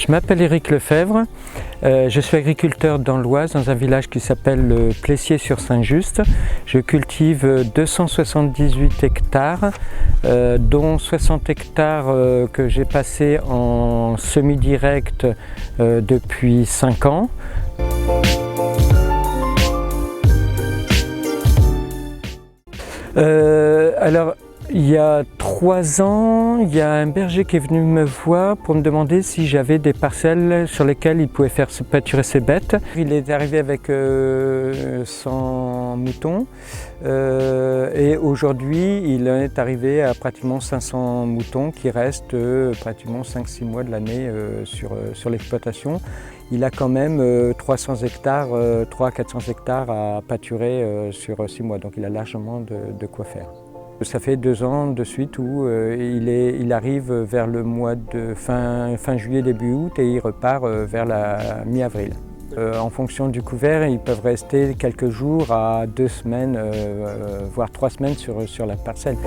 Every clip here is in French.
Je m'appelle Éric Lefebvre, je suis agriculteur dans l'Oise, dans un village qui s'appelle Plessier-sur-Saint-Just. Je cultive 278 hectares, dont 60 hectares que j'ai passés en semi-direct depuis 5 ans. Alors, il y a 3 ans, il y a un berger qui est venu me voir pour me demander si j'avais des parcelles sur lesquelles il pouvait faire pâturer ses bêtes. Il est arrivé avec 100 moutons et aujourd'hui il est arrivé à pratiquement 500 moutons qui restent pratiquement 5-6 mois de l'année sur l'exploitation. Il a quand même 300 hectares, 300-400 hectares à pâturer sur 6 mois, donc il a largement de quoi faire. Ça fait 2 ans de suite où il arrive vers le mois de fin juillet, début août et il repart vers la mi-avril. En fonction du couvert, ils peuvent rester quelques jours à 2 semaines, voire 3 semaines sur la parcelle.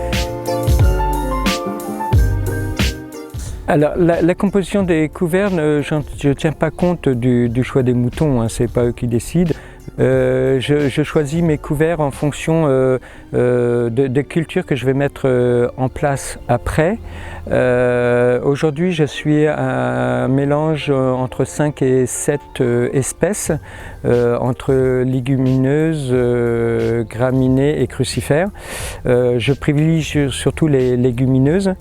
Alors, la composition des couverts, je ne tiens pas compte du choix des moutons, hein, ce n'est pas eux qui décident. Je choisis mes couverts en fonction de cultures que je vais mettre en place après. Aujourd'hui, je suis un mélange entre 5 et 7 espèces, entre légumineuses, graminées et crucifères. Je privilégie surtout les légumineuses.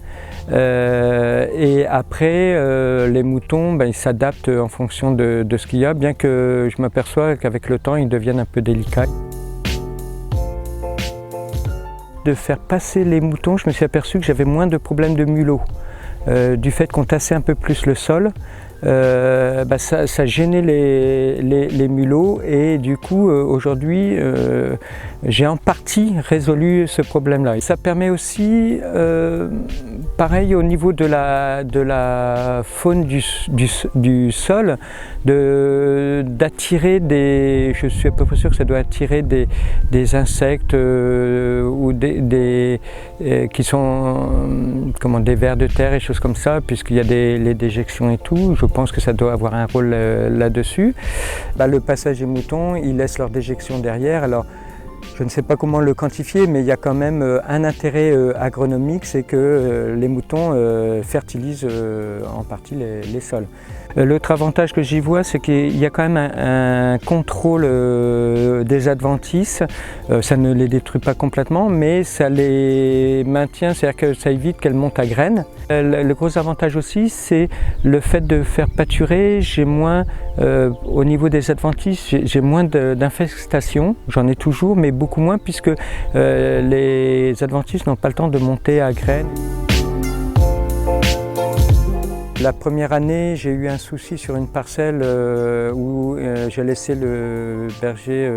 Et après, les moutons, ils s'adaptent en fonction de ce qu'il y a, bien que je m'aperçois qu'avec le temps, ils deviennent un peu délicats. De faire passer les moutons, je me suis aperçu que j'avais moins de problèmes de mulot. Du fait qu'on tassait un peu plus le sol, ça gênait les mulots et du coup aujourd'hui j'ai en partie résolu ce problème-là. Ça permet aussi, pareil au niveau de la faune du sol, d'attirer je suis à peu près sûr que ça doit attirer des insectes ou qui sont des vers de terre et choses comme ça, puisqu'il y a les déjections et tout. Je pense que ça doit avoir un rôle là-dessus. Le passage des moutons, ils laissent leur déjection derrière. Alors, je ne sais pas comment le quantifier, mais il y a quand même un intérêt agronomique, c'est que les moutons fertilisent en partie les sols. L'autre avantage que j'y vois, c'est qu'il y a quand même un contrôle des adventices. Ça ne les détruit pas complètement, mais ça les maintient, c'est-à-dire que ça évite qu'elles montent à graines. Le gros avantage aussi, c'est le fait de faire pâturer. J'ai moins, au niveau des adventices, j'ai moins d'infestations. J'en ai toujours, mais beaucoup moins, puisque les adventices n'ont pas le temps de monter à graines. La première année, j'ai eu un souci sur une parcelle où j'ai laissé le berger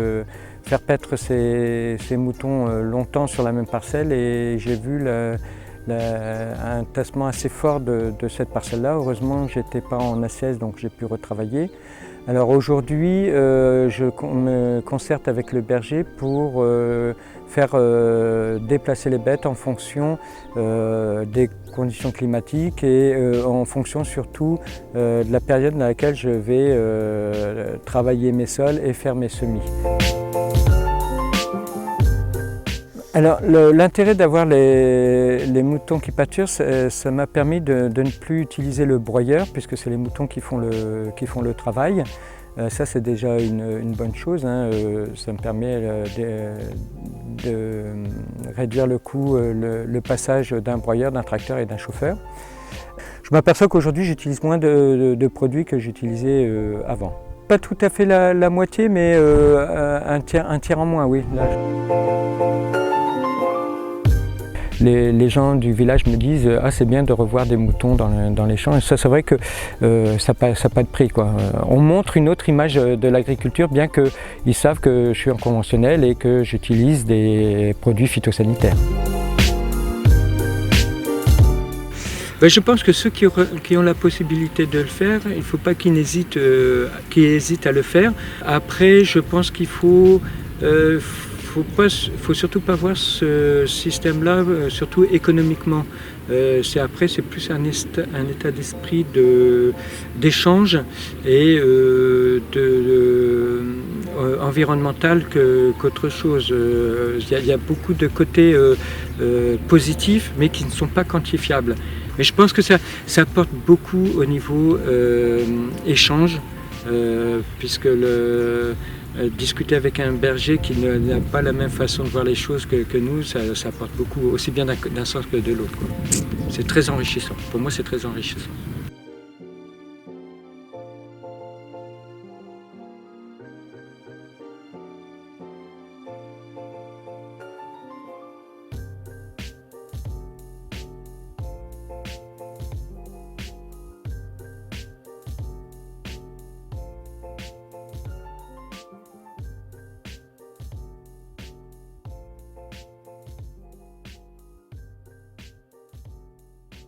faire paître ses moutons longtemps sur la même parcelle et j'ai vu un tassement assez fort de cette parcelle-là. Heureusement, je n'étais pas en ACS, donc j'ai pu retravailler. Alors aujourd'hui, je me concerte avec le berger pour faire déplacer les bêtes en fonction des conditions climatiques et en fonction surtout de la période dans laquelle je vais travailler mes sols et faire mes semis. Alors l'intérêt d'avoir les moutons qui pâturent, ça m'a permis de ne plus utiliser le broyeur puisque c'est les moutons qui font le travail. Ça c'est déjà une bonne chose, hein. Ça me permet de réduire le coût, le passage d'un broyeur, d'un tracteur et d'un chauffeur. Je m'aperçois qu'aujourd'hui j'utilise moins de produits que j'utilisais avant. Pas tout à fait la moitié, mais un tiers en moins, oui. Là, les gens du village me disent « Ah, c'est bien de revoir des moutons dans les champs ». Et ça, c'est vrai que ça n'a pas de prix, quoi. On montre une autre image de l'agriculture, bien qu'ils savent que je suis en conventionnel et que j'utilise des produits phytosanitaires. Je pense que ceux qui ont la possibilité de le faire, il ne faut pas qu'ils hésitent à le faire. Après, je pense qu'il faut faut surtout pas voir ce système-là, surtout économiquement. C'est plus un état d'esprit d'échange et environnemental qu'autre chose. Il y a beaucoup de côtés positifs, mais qui ne sont pas quantifiables. Mais je pense que ça apporte beaucoup au niveau échange, puisque discuter avec un berger qui n'a pas la même façon de voir les choses que nous, ça apporte beaucoup, aussi bien d'un sens que de l'autre. C'est très enrichissant. Pour moi, c'est très enrichissant.